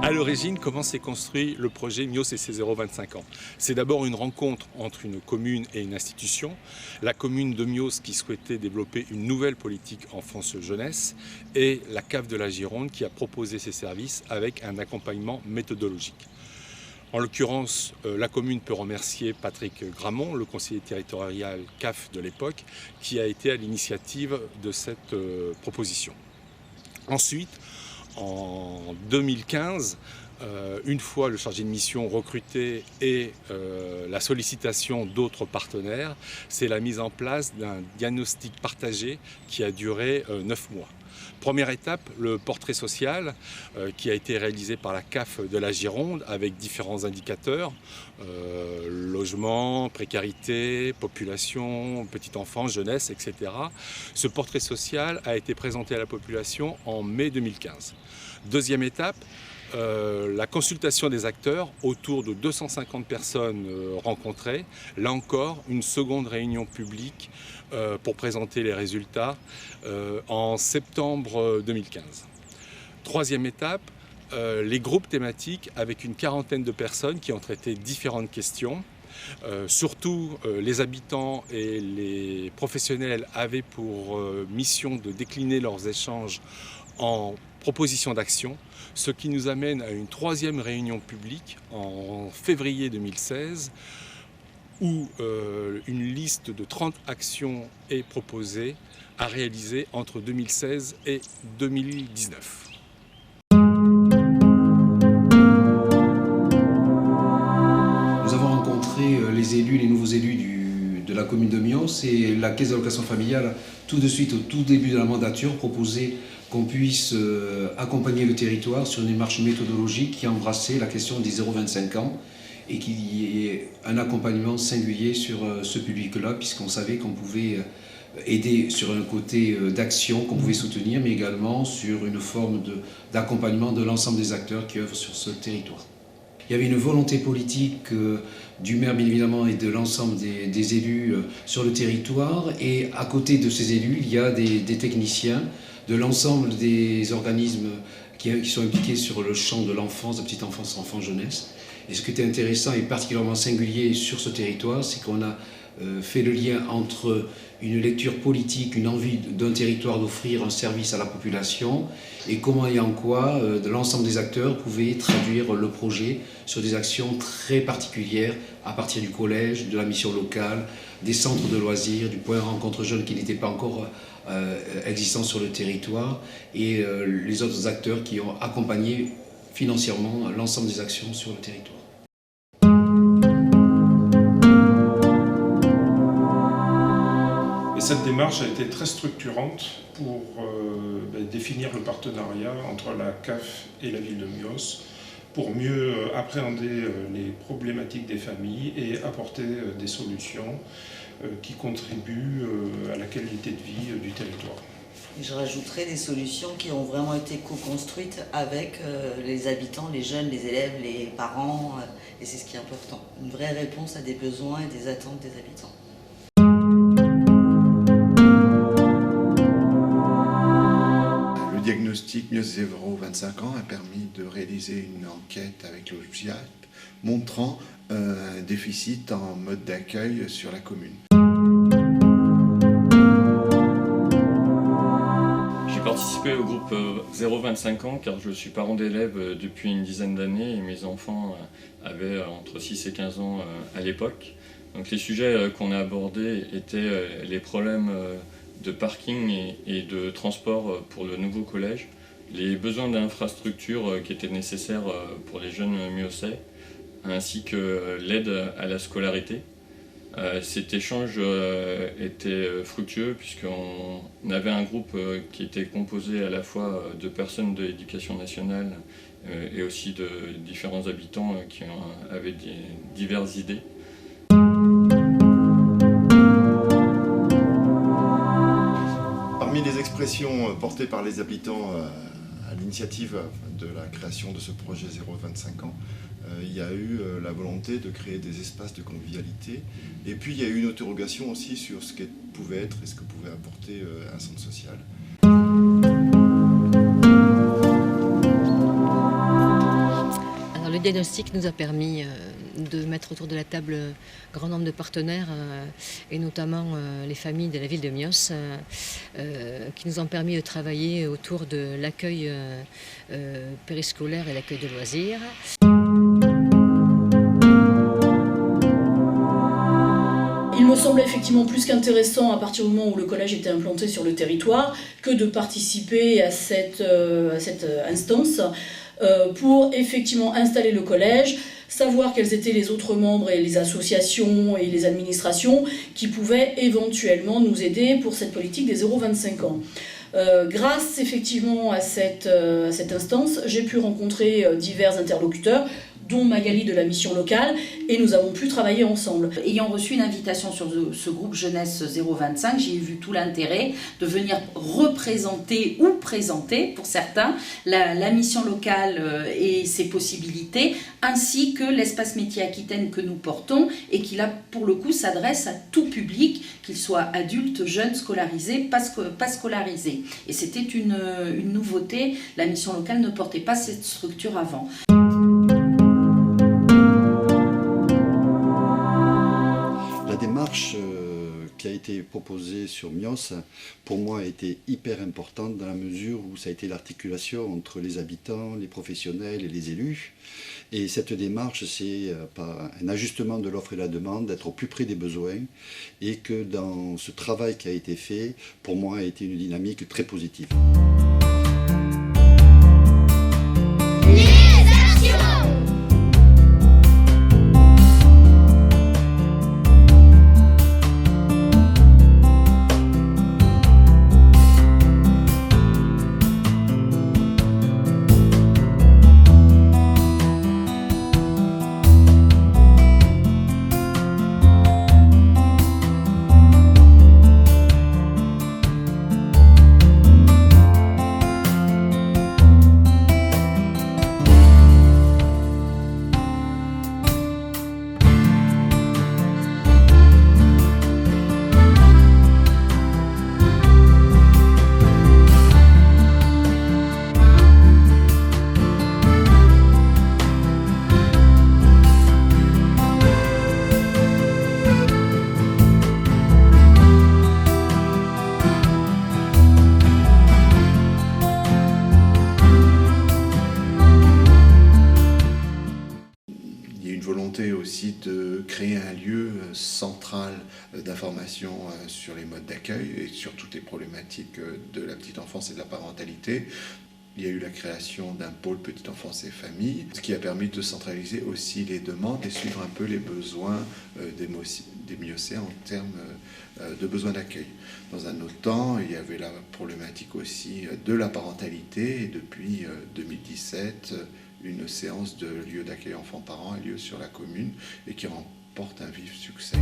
À l'origine, comment s'est construit le projet MIOS et ses 025 ans? C'est d'abord une rencontre entre une commune et une institution. La commune de MIOS qui souhaitait développer une nouvelle politique enfance-jeunesse et la CAF de la Gironde qui a proposé ses services avec un accompagnement méthodologique. En l'occurrence, la commune peut remercier Patrick Gramont, le conseiller territorial CAF de l'époque, qui a été à l'initiative de cette proposition. Ensuite, en 2015, une fois le chargé de mission recruté et la sollicitation d'autres partenaires, c'est la mise en place d'un diagnostic partagé qui a duré 9 mois. Première étape, le portrait social qui a été réalisé par la CAF de la Gironde avec différents indicateurs, logement, précarité, population, petite enfance, jeunesse, etc. Ce portrait social a été présenté à la population en mai 2015. Deuxième étape, la consultation des acteurs, autour de 250 personnes rencontrées. Là encore, une seconde réunion publique pour présenter les résultats en septembre 2015. Troisième étape, les groupes thématiques avec une quarantaine de personnes qui ont traité différentes questions. Surtout, les habitants et les professionnels avaient pour mission de décliner leurs échanges en propositions d'action, ce qui nous amène à une troisième réunion publique en février 2016 où une liste de 30 actions est proposée à réaliser entre 2016 et 2019. Nous avons rencontré les élus, les nouveaux élus de la commune de MIOS et la caisse d'allocation familiale tout de suite au tout début de la mandature proposait qu'on puisse accompagner le territoire sur une démarche méthodologique qui embrassait la question des 0-25 ans et qu'il y ait un accompagnement singulier sur ce public-là, puisqu'on savait qu'on pouvait aider sur un côté d'action qu'on pouvait soutenir, mais également sur une forme d'accompagnement de l'ensemble des acteurs qui œuvrent sur ce territoire. Il y avait une volonté politique du maire, bien évidemment, et de l'ensemble des élus sur le territoire. Et à côté de ces élus, il y a des techniciens de l'ensemble des organismes qui sont impliqués sur le champ de l'enfance, de petite enfance, enfance, jeunesse. Et ce qui était intéressant et particulièrement singulier sur ce territoire, c'est qu'on a fait le lien entre une lecture politique, une envie d'un territoire d'offrir un service à la population et comment et en quoi l'ensemble des acteurs pouvaient traduire le projet sur des actions très particulières à partir du collège, de la mission locale, des centres de loisirs, du point rencontre jeunes qui n'était pas encore existant sur le territoire et les autres acteurs qui ont accompagné financièrement l'ensemble des actions sur le territoire. Et cette démarche a été très structurante pour définir le partenariat entre la CAF et la ville de MIOS pour mieux appréhender les problématiques des familles et apporter des solutions qui contribuent à la qualité de vie du territoire. Et je rajouterai des solutions qui ont vraiment été co-construites avec les habitants, les jeunes, les élèves, les parents, et c'est ce qui est important. Une vraie réponse à des besoins et des attentes des habitants. Le diagnostic MIOS 0-25 ans a permis de réaliser une enquête avec l'OFJIAP montrant un déficit en mode d'accueil sur la commune. J'ai participé au groupe 0-25 ans car je suis parent d'élèves depuis une dizaine d'années et mes enfants avaient entre 6 et 15 ans à l'époque. Donc les sujets qu'on a abordés étaient les problèmes de parking et de transport pour le nouveau collège, les besoins d'infrastructures qui étaient nécessaires pour les jeunes miocais, ainsi que l'aide à la scolarité. Cet échange était fructueux puisqu'on avait un groupe qui était composé à la fois de personnes de l'éducation nationale et aussi de différents habitants qui avaient diverses idées. Parmi les l'expression portée par les habitants à l'initiative de la création de ce projet 0-25 ans. Il y a eu la volonté de créer des espaces de convivialité et puis il y a eu une interrogation aussi sur ce que pouvait être et ce que pouvait apporter un centre social. Alors, le diagnostic nous a permis de mettre autour de la table un grand nombre de partenaires et notamment les familles de la ville de Mios qui nous ont permis de travailler autour de l'accueil périscolaire et l'accueil de loisirs. Il me semblait effectivement plus qu'intéressant à partir du moment où le collège était implanté sur le territoire que de participer à cette instance pour effectivement installer le collège, savoir quels étaient les autres membres et les associations et les administrations qui pouvaient éventuellement nous aider pour cette politique des 0-25 ans. Grâce effectivement à cette instance, j'ai pu rencontrer divers interlocuteurs, dont Magali de la mission locale, et nous avons pu travailler ensemble. Ayant reçu une invitation sur ce groupe Jeunesse 0-25, j'ai vu tout l'intérêt de venir représenter ou présenter, pour certains, la mission locale et ses possibilités, ainsi que l'espace métier Aquitaine que nous portons et qui là, pour le coup, s'adresse à tout public, qu'il soit adulte, jeune, scolarisé, pas scolarisé. Et c'était une nouveauté, la mission locale ne portait pas cette structure avant. La démarche qui a été proposée sur Mios, pour moi, a été hyper importante dans la mesure où ça a été l'articulation entre les habitants, les professionnels et les élus. Et cette démarche, c'est un ajustement de l'offre et la demande, d'être au plus près des besoins. Et que dans ce travail qui a été fait, pour moi, a été une dynamique très positive. Aussi de créer un lieu central d'information sur les modes d'accueil et sur toutes les problématiques de la petite enfance et de la parentalité. Il y a eu la création d'un pôle petite enfance et famille, ce qui a permis de centraliser aussi les demandes et suivre un peu les besoins des Miocés en termes de besoins d'accueil. Dans un autre temps, il y avait la problématique aussi de la parentalité et depuis 2017, une séance de lieu d'accueil enfants-parents a lieu sur la commune et qui remporte un vif succès.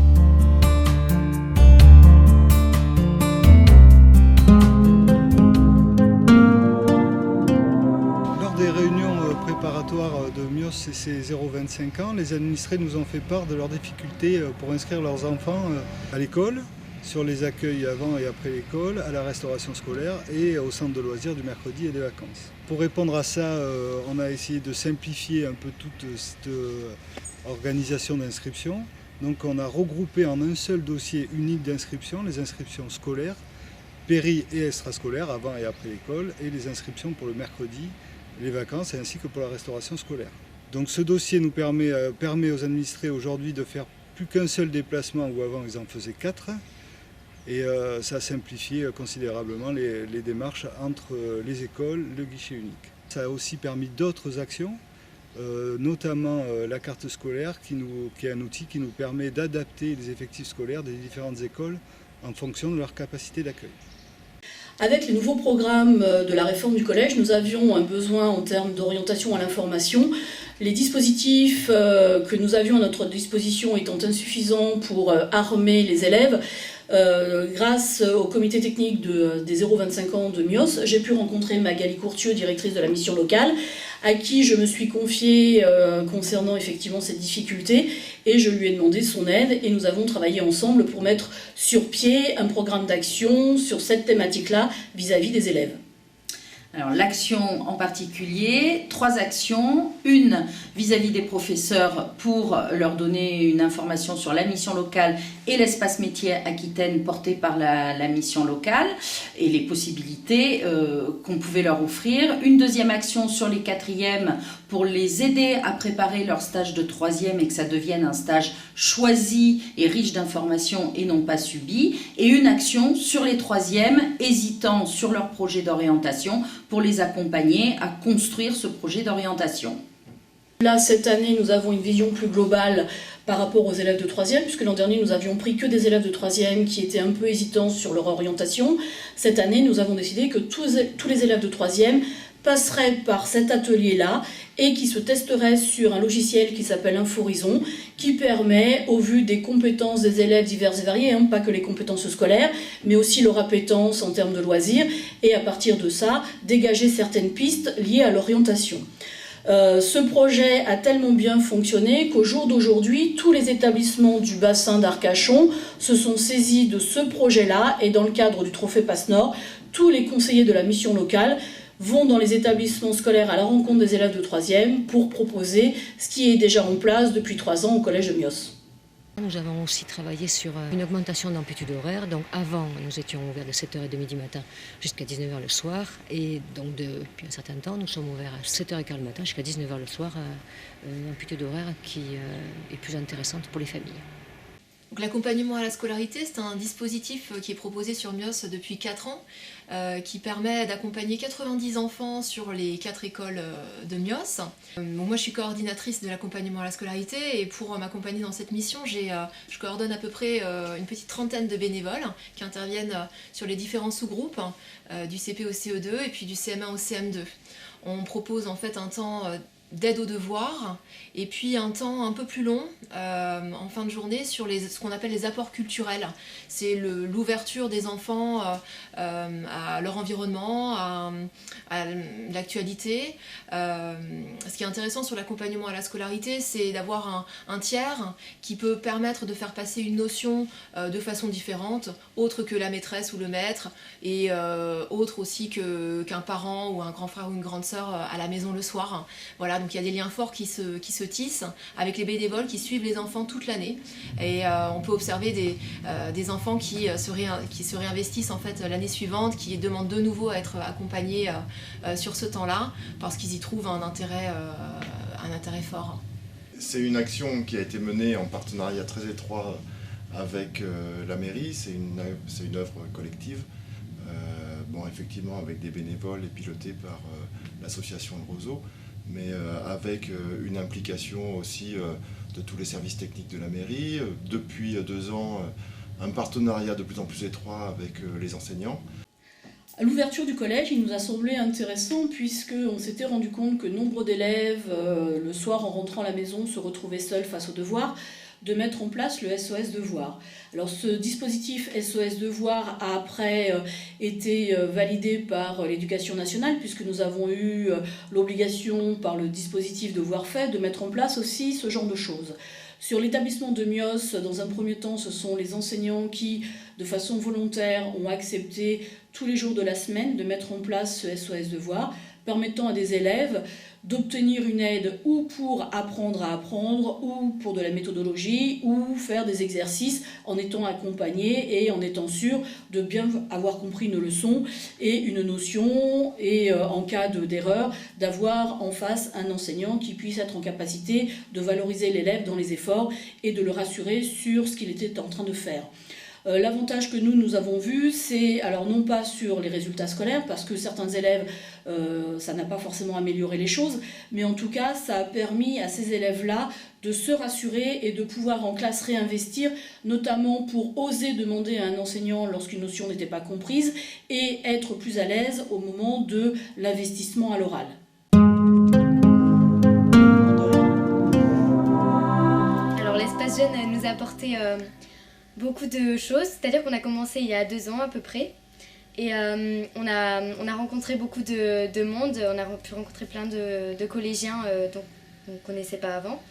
Lors des réunions préparatoires de Mios CC 0-25 ans, les administrés nous ont fait part de leurs difficultés pour inscrire leurs enfants à l'école, sur les accueils avant et après l'école, à la restauration scolaire et au centre de loisirs du mercredi et des vacances. Pour répondre à ça, on a essayé de simplifier un peu toute cette organisation d'inscription. Donc on a regroupé en un seul dossier unique d'inscription les inscriptions scolaires, péri et extrascolaires avant et après l'école et les inscriptions pour le mercredi, les vacances ainsi que pour la restauration scolaire. Donc ce dossier nous permet aux administrés aujourd'hui de faire plus qu'un seul déplacement où avant ils en faisaient 4. Et ça a simplifié considérablement les démarches entre les écoles, le guichet unique. Ça a aussi permis d'autres actions, notamment la carte scolaire qui est un outil qui nous permet d'adapter les effectifs scolaires des différentes écoles en fonction de leur capacité d'accueil. Avec les nouveaux programmes de la réforme du collège, nous avions un besoin en termes d'orientation à l'information. Les dispositifs que nous avions à notre disposition étant insuffisants pour armer les élèves, Grâce au comité technique des 0-25 ans de MIOS, j'ai pu rencontrer Magali Courtieux, directrice de la mission locale, à qui je me suis confiée concernant effectivement cette difficulté, et je lui ai demandé son aide, et nous avons travaillé ensemble pour mettre sur pied un programme d'action sur cette thématique-là vis-à-vis des élèves. Alors l'action en particulier, 3 actions, une vis-à-vis des professeurs pour leur donner une information sur la mission locale et l'espace métier Aquitaine porté par la mission locale et les possibilités qu'on pouvait leur offrir. Une deuxième action sur les 4e pour les aider à préparer leur stage de 3e et que ça devienne un stage choisi et riche d'informations et non pas subi. Et une action sur les 3e hésitant sur leur projet d'orientation pour les accompagner à construire ce projet d'orientation. Là, cette année, nous avons une vision plus globale par rapport aux élèves de 3e, puisque l'an dernier, nous avions pris que des élèves de 3e qui étaient un peu hésitants sur leur orientation. Cette année, nous avons décidé que tous les élèves de 3e passeraient par cet atelier-là et qui se testeraient sur un logiciel qui s'appelle Inforison, qui permet, au vu des compétences des élèves divers et variés, pas que les compétences scolaires, mais aussi leur appétence en termes de loisirs, et à partir de ça, dégager certaines pistes liées à l'orientation. Ce projet a tellement bien fonctionné qu'au jour d'aujourd'hui, tous les établissements du bassin d'Arcachon se sont saisis de ce projet-là, et dans le cadre du Trophée Passe-Nord, tous les conseillers de la mission locale vont dans les établissements scolaires à la rencontre des élèves de 3e pour proposer ce qui est déjà en place depuis 3 ans au collège de Mios. Nous avons aussi travaillé sur une augmentation d'amplitude horaire. Donc avant, nous étions ouverts de 7h30 du matin jusqu'à 19h le soir. Et donc depuis un certain temps, nous sommes ouverts à 7h15 le matin jusqu'à 19h le soir. Une amplitude horaire qui est plus intéressante pour les familles. L'accompagnement à la scolarité, c'est un dispositif qui est proposé sur MIOS depuis 4 ans, qui permet d'accompagner 90 enfants sur les 4 écoles de MIOS. Moi, je suis coordinatrice de l'accompagnement à la scolarité, et pour m'accompagner dans cette mission, je coordonne à peu près une petite trentaine de bénévoles qui interviennent sur les différents sous-groupes du CP au CE2 et puis du CM1 au CM2. On propose en fait un temps d'aide aux devoirs, et puis un temps un peu plus long en fin de journée sur ce qu'on appelle les apports culturels. C'est l'ouverture des enfants à leur environnement, à l'actualité. Ce qui est intéressant sur l'accompagnement à la scolarité, c'est d'avoir un tiers qui peut permettre de faire passer une notion de façon différente, autre que la maîtresse ou le maître, et autre aussi qu'un parent ou un grand frère ou une grande sœur à la maison le soir. Voilà, donc il y a des liens forts qui se tissent avec les bénévoles qui suivent les enfants toute l'année, et on peut observer des enfants qui se réinvestissent en fait l'année suivante, qui demandent de nouveau à être accompagnés sur ce temps-là parce qu'ils y trouvent un intérêt fort. C'est une action qui a été menée en partenariat très étroit avec la mairie. C'est une œuvre collective, effectivement avec des bénévoles et pilotée par l'association Le Roseau, mais avec une implication aussi de tous les services techniques de la mairie. Depuis 2 ans, un partenariat de plus en plus étroit avec les enseignants. À l'ouverture du collège, il nous a semblé intéressant puisqu'on s'était rendu compte que nombre d'élèves, le soir en rentrant à la maison, se retrouvaient seuls face aux devoirs, de mettre en place le SOS Devoir. Alors ce dispositif SOS Devoir a après été validé par l'Éducation nationale, puisque nous avons eu l'obligation par le dispositif Devoir fait de mettre en place aussi ce genre de choses. Sur l'établissement de Mios, dans un premier temps, ce sont les enseignants qui, de façon volontaire, ont accepté tous les jours de la semaine de mettre en place ce SOS Devoir, permettant à des élèves d'obtenir une aide ou pour apprendre à apprendre, ou pour de la méthodologie, ou faire des exercices en étant accompagnés et en étant sûr de bien avoir compris une leçon et une notion, et en cas d'erreur, d'avoir en face un enseignant qui puisse être en capacité de valoriser l'élève dans les efforts et de le rassurer sur ce qu'il était en train de faire. L'avantage que nous avons vu, c'est, alors non pas sur les résultats scolaires, parce que certains élèves, ça n'a pas forcément amélioré les choses, mais en tout cas, ça a permis à ces élèves-là de se rassurer et de pouvoir en classe réinvestir, notamment pour oser demander à un enseignant lorsqu'une notion n'était pas comprise, et être plus à l'aise au moment de l'investissement à l'oral. Alors l'espace jeune nous a apporté beaucoup de choses, c'est-à-dire qu'on a commencé il y a 2 ans à peu près. Et on a rencontré beaucoup de monde, on a pu rencontrer plein de collégiens dont on ne connaissait pas avant.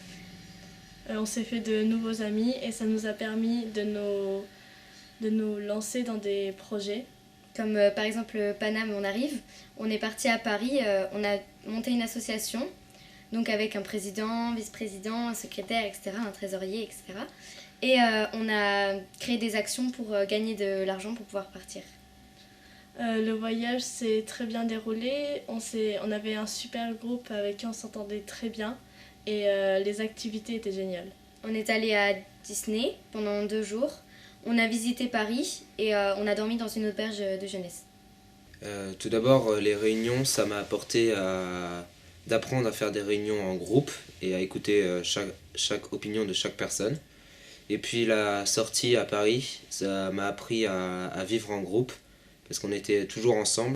On s'est fait de nouveaux amis et ça nous a permis de nous lancer dans des projets. Comme par exemple Paname, on arrive, on est parti à Paris, on a monté une association, donc avec un président, vice-président, un secrétaire, etc., un trésorier, etc. Et on a créé des actions pour gagner de l'argent pour pouvoir partir. Le voyage s'est très bien déroulé, on avait un super groupe avec qui on s'entendait très bien et les activités étaient géniales. On est allé à Disney pendant 2 jours, on a visité Paris et on a dormi dans une auberge de jeunesse. Tout d'abord, les réunions, ça m'a apporté d'apprendre à faire des réunions en groupe et à écouter chaque opinion de chaque personne. Et puis la sortie à Paris, ça m'a appris à vivre en groupe, parce qu'on était toujours ensemble.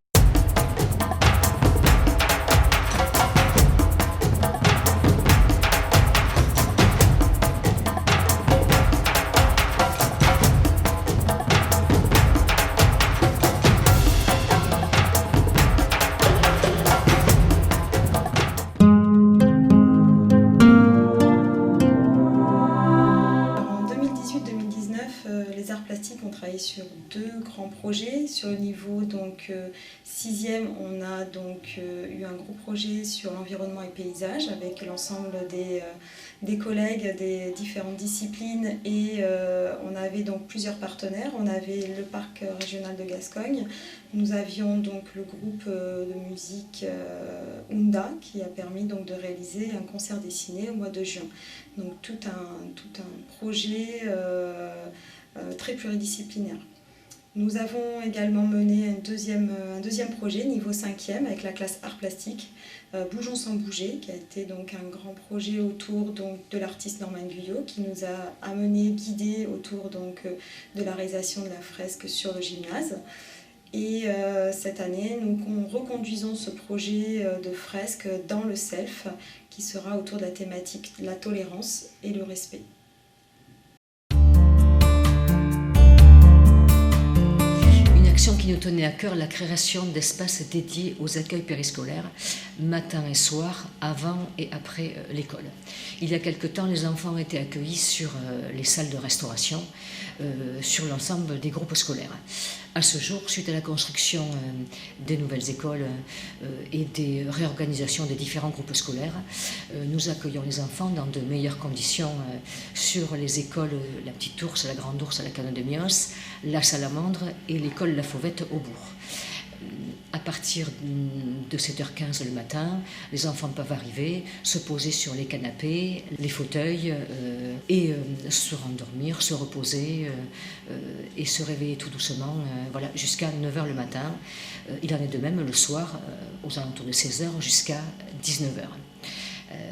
On travaille sur 2 grands projets. Sur le niveau 6e, on a eu un gros projet sur l'environnement et paysage avec l'ensemble des collègues des différentes disciplines et on avait donc plusieurs partenaires. On avait le parc régional de Gascogne, nous avions donc le groupe de musique Unda qui a permis donc de réaliser un concert dessiné au mois de juin. Donc tout un projet très pluridisciplinaire. Nous avons également mené un deuxième projet, niveau 5e, avec la classe art plastique, Bougeons sans bouger, qui a été donc un grand projet autour de l'artiste Norman Guyot, qui nous a amené, guidé autour de la réalisation de la fresque sur le gymnase. Et cette année, nous reconduisons ce projet de fresque dans le SELF, qui sera autour de la thématique de la tolérance et le respect. Qui nous tenait à cœur, la création d'espaces dédiés aux accueils périscolaires, matin et soir, avant et après l'école. Il y a quelque temps, les enfants ont été accueillis sur les salles de restauration, sur l'ensemble des groupes scolaires. À ce jour, suite à la construction des nouvelles écoles et des réorganisations des différents groupes scolaires, nous accueillons les enfants dans de meilleures conditions sur les écoles La Petite Ourse, La Grande Ourse à la Canne de Mios, La Salamandre et l'école La Fauvette au Bourg. À partir de 7h15 le matin, les enfants peuvent arriver, se poser sur les canapés, les fauteuils et se rendormir, se reposer et se réveiller tout doucement voilà, jusqu'à 9h le matin. Il en est de même le soir, aux alentours de 16h jusqu'à 19h.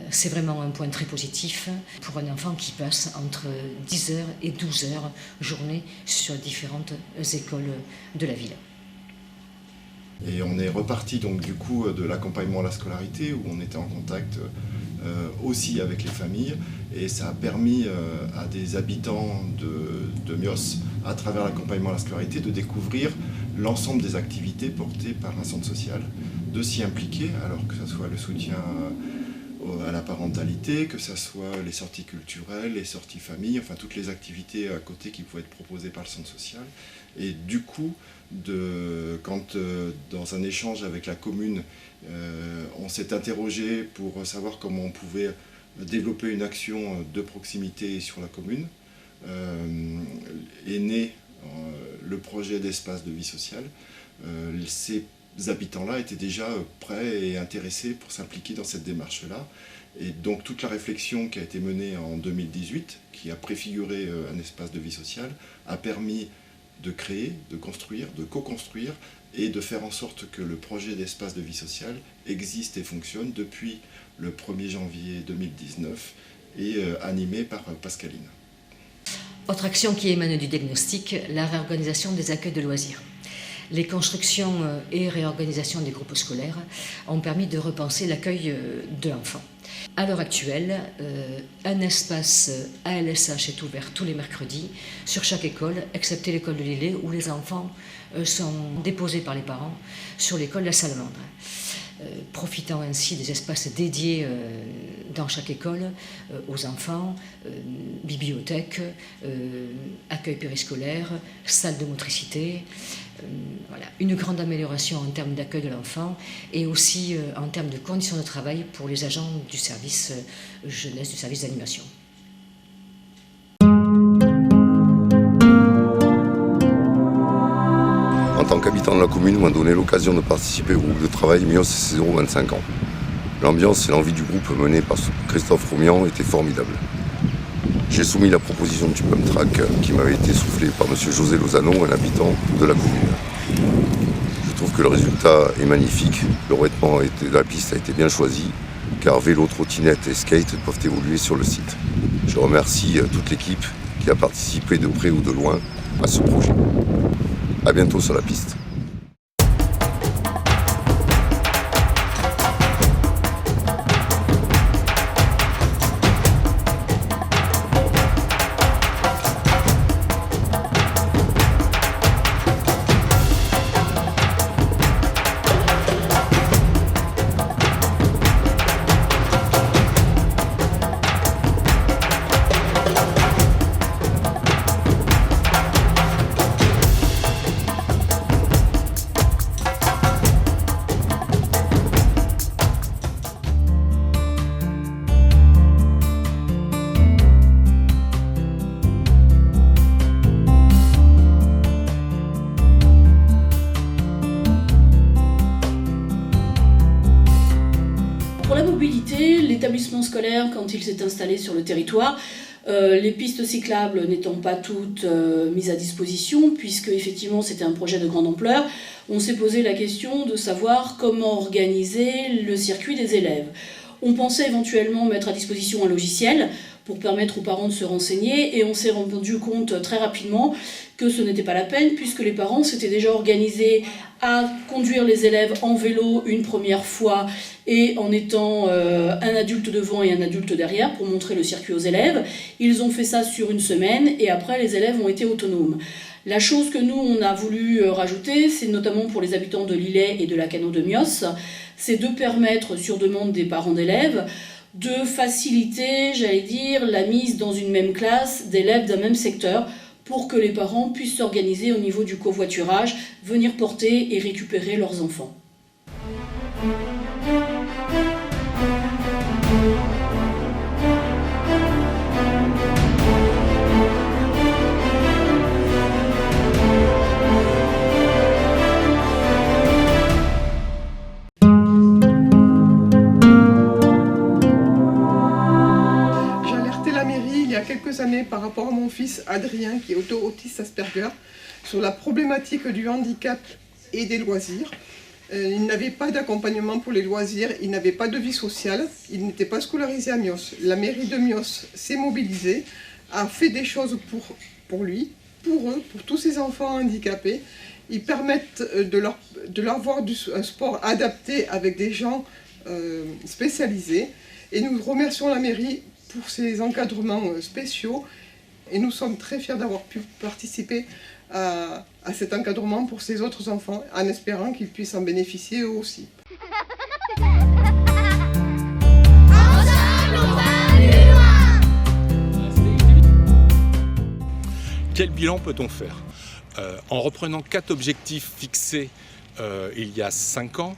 C'est vraiment un point très positif pour un enfant qui passe entre 10h et 12h journée sur différentes écoles de la ville. Et on est reparti donc du coup de l'accompagnement à la scolarité où on était en contact aussi avec les familles et ça a permis à des habitants de Mios à travers l'accompagnement à la scolarité de découvrir l'ensemble des activités portées par un centre social, de s'y impliquer alors que ce soit le soutien à la parentalité, que ce soit les sorties culturelles, les sorties famille, enfin toutes les activités à côté qui pouvaient être proposées par le centre social. Et du coup, quand dans un échange avec la commune, on s'est interrogé pour savoir comment on pouvait développer une action de proximité sur la commune, est né le projet d'espace de vie sociale. Ces habitants-là étaient déjà prêts et intéressés pour s'impliquer dans cette démarche-là. Et donc toute la réflexion qui a été menée en 2018, qui a préfiguré un espace de vie sociale, a permis de créer, de construire, de co-construire et de faire en sorte que le projet d'espace de vie sociale existe et fonctionne depuis le 1er janvier 2019 et animé par Pascaline. Autre action qui émane du diagnostic, la réorganisation des accueils de loisirs. Les constructions et réorganisations des groupes scolaires ont permis de repenser l'accueil de l'enfant. À l'heure actuelle, un espace ALSH est ouvert tous les mercredis sur chaque école, excepté l'école de Lilley où les enfants sont déposés par les parents sur l'école La Salamandre. Profitant ainsi des espaces dédiés dans chaque école aux enfants, bibliothèque, accueil périscolaire, salle de motricité. Voilà, une grande amélioration en termes d'accueil de l'enfant et aussi en termes de conditions de travail pour les agents du service jeunesse, du service d'animation. En tant qu'habitant de la commune, on m'a donné l'occasion de participer au groupe de travail Myos 025 ans. L'ambiance et l'envie du groupe mené par Christophe Romian était formidable. J'ai soumis la proposition du pump track qui m'avait été soufflée par M. José Lozano, un habitant de la commune. Je trouve que le résultat est magnifique. Le revêtement de la piste a été bien choisi, car vélo, trottinette et skate peuvent évoluer sur le site. Je remercie toute l'équipe qui a participé de près ou de loin à ce projet. À bientôt sur la piste. Pour la mobilité, l'établissement scolaire, quand il s'est installé sur le territoire, les pistes cyclables n'étant pas toutes mises à disposition, puisque effectivement c'était un projet de grande ampleur, on s'est posé la question de savoir comment organiser le circuit des élèves. On pensait éventuellement mettre à disposition un logiciel pour permettre aux parents de se renseigner, et on s'est rendu compte très rapidement que ce n'était pas la peine, puisque les parents s'étaient déjà organisés à conduire les élèves en vélo une première fois et en étant un adulte devant et un adulte derrière pour montrer le circuit aux élèves. Ils ont fait ça sur une semaine et après les élèves ont été autonomes. La chose que nous on a voulu rajouter, c'est notamment pour les habitants de Lilley et de la Cano de Myos, c'est de permettre sur demande des parents d'élèves de faciliter, j'allais dire, la mise dans une même classe d'élèves d'un même secteur pour que les parents puissent s'organiser au niveau du covoiturage, venir porter et récupérer leurs enfants. Quelques années par rapport à mon fils Adrien qui est auto-autiste Asperger sur la problématique du handicap et des loisirs. Il n'avait pas d'accompagnement pour les loisirs, il n'avait pas de vie sociale, il n'était pas scolarisé à Myos. La mairie de Myos s'est mobilisée, a fait des choses pour lui, pour eux, pour tous ces enfants handicapés. Ils permettent de leur voir un sport adapté avec des gens spécialisés. Et nous remercions la mairie pour ces encadrements spéciaux et nous sommes très fiers d'avoir pu participer à cet encadrement pour ces autres enfants en espérant qu'ils puissent en bénéficier eux aussi. Quel bilan peut-on faire ? En reprenant 4 objectifs fixés il y a 5 ans,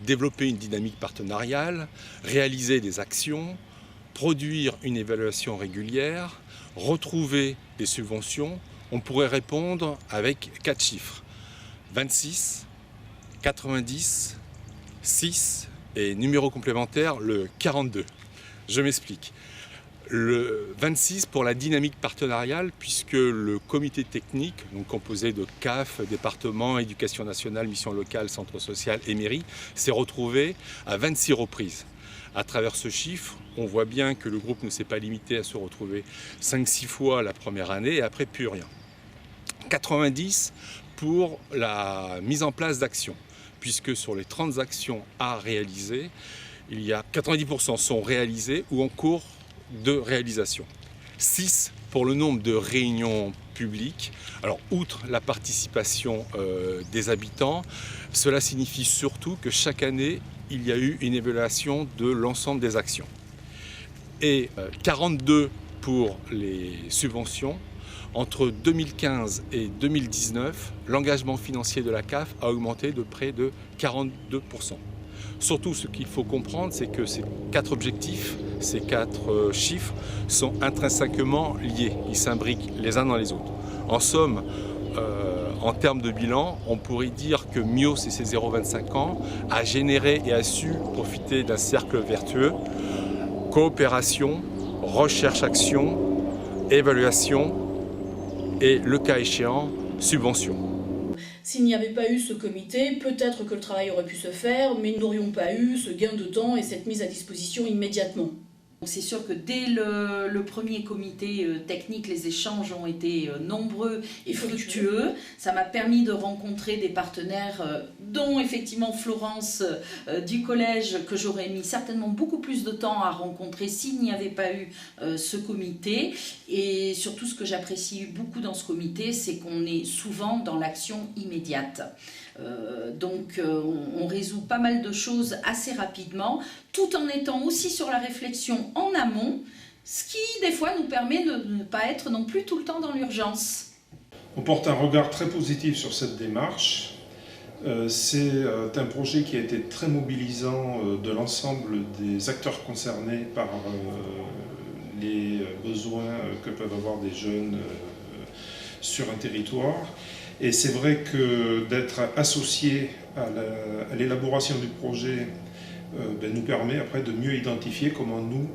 développer une dynamique partenariale, réaliser des actions, produire une évaluation régulière, retrouver des subventions, on pourrait répondre avec 4 chiffres. 26, 90, 6 et numéro complémentaire, le 42. Je m'explique. Le 26 pour la dynamique partenariale, puisque le comité technique, donc composé de CAF, département, éducation nationale, mission locale, centre social et mairie, s'est retrouvé à 26 reprises. À travers ce chiffre, on voit bien que le groupe ne s'est pas limité à se retrouver 5-6 fois la première année et après plus rien. 90 pour la mise en place d'actions, puisque sur les 30 actions à réaliser, il y a 90% sont réalisées ou en cours de réalisation. 6 pour le nombre de réunions publiques. Alors, outre la participation des habitants, cela signifie surtout que chaque année, il y a eu une évaluation de l'ensemble des actions. Et 42 pour les subventions. Entre 2015 et 2019, l'engagement financier de la CAF a augmenté de près de 42%. Surtout, ce qu'il faut comprendre, c'est que ces 4 objectifs, ces 4 chiffres sont intrinsèquement liés. Ils s'imbriquent les uns dans les autres. En somme, en termes de bilan, on pourrait dire que Myos et ses 0,25 ans a généré et a su profiter d'un cercle vertueux. Coopération, recherche-action, évaluation et, le cas échéant, subvention. S'il n'y avait pas eu ce comité, peut-être que le travail aurait pu se faire, mais nous n'aurions pas eu ce gain de temps et cette mise à disposition immédiatement. C'est sûr que dès le premier comité technique, les échanges ont été nombreux et fructueux. Ça m'a permis de rencontrer des partenaires, dont effectivement Florence du collège, que j'aurais mis certainement beaucoup plus de temps à rencontrer s'il n'y avait pas eu ce comité. Et surtout, ce que j'apprécie beaucoup dans ce comité, c'est qu'on est souvent dans l'action immédiate. Donc on résout pas mal de choses assez rapidement, tout en étant aussi sur la réflexion en amont, ce qui des fois nous permet de ne pas être non plus tout le temps dans l'urgence. On porte un regard très positif sur cette démarche. C'est un projet qui a été très mobilisant de l'ensemble des acteurs concernés par les besoins que peuvent avoir des jeunes sur un territoire. Et c'est vrai que d'être associé à l'élaboration du projet nous permet après de mieux identifier comment nous,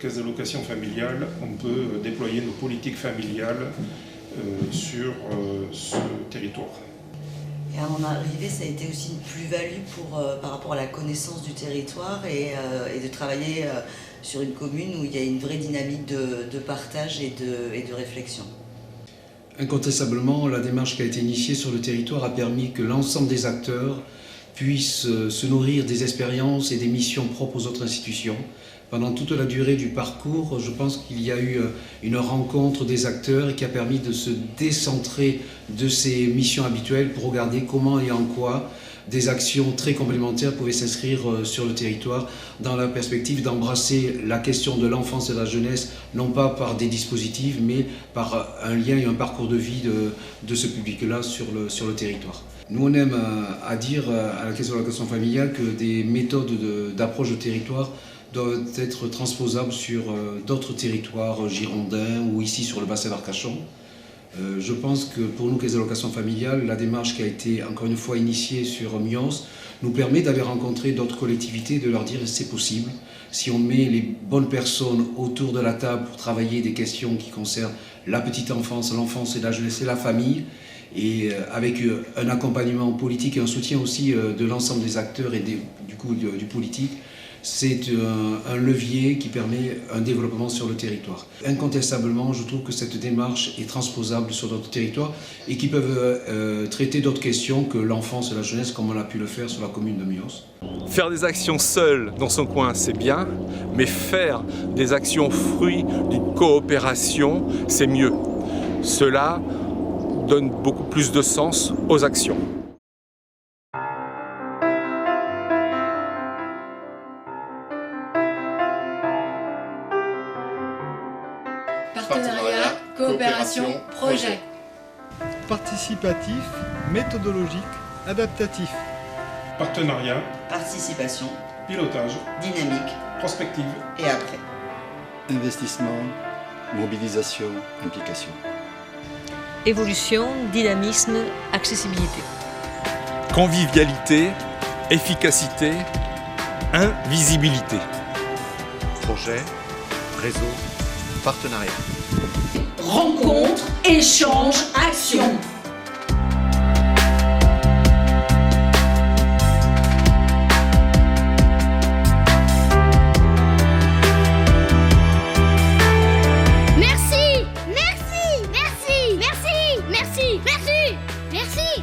Caisse d'allocation familiale, on peut déployer nos politiques familiales sur ce territoire. Et à mon arrivée, ça a été aussi une plus-value par rapport à la connaissance du territoire et de travailler sur une commune où il y a une vraie dynamique de partage et de réflexion. Incontestablement, la démarche qui a été initiée sur le territoire a permis que l'ensemble des acteurs puissent se nourrir des expériences et des missions propres aux autres institutions. Pendant toute la durée du parcours, je pense qu'il y a eu une rencontre des acteurs qui a permis de se décentrer de ces missions habituelles pour regarder comment et en quoi des actions très complémentaires pouvaient s'inscrire sur le territoire dans la perspective d'embrasser la question de l'enfance et de la jeunesse, non pas par des dispositifs, mais par un lien et un parcours de vie de ce public-là sur le territoire. Nous, on aime à dire à la Caisse d'allocation familiale que des méthodes d'approche de territoire doivent être transposables sur d'autres territoires girondins ou ici sur le bassin d'Arcachon. Je pense que pour nous, Caisse d'allocation familiale, la démarche qui a été encore une fois initiée sur Myos nous permet d'aller rencontrer d'autres collectivités et de leur dire c'est possible. Si on met les bonnes personnes autour de la table pour travailler des questions qui concernent la petite enfance, l'enfance et la jeunesse et la famille, et avec un accompagnement politique et un soutien aussi de l'ensemble des acteurs et du politique, c'est un levier qui permet un développement sur le territoire. Incontestablement, je trouve que cette démarche est transposable sur d'autres territoires et qui peuvent traiter d'autres questions que l'enfance et la jeunesse, comme on a pu le faire sur la commune de Myos. Faire des actions seul dans son coin, c'est bien, mais faire des actions fruits d'une coopération, c'est mieux. Cela donne beaucoup plus de sens aux actions. Partenariat, coopération, projet. Participatif, méthodologique, adaptatif. Partenariat, Participation, pilotage, dynamique prospective et après. Investissement, mobilisation, implication. Évolution, dynamisme, accessibilité. Convivialité, efficacité, invisibilité. Projet, réseau, partenariat. Rencontre, échange, action. Merci, merci, merci, merci, merci, merci, merci.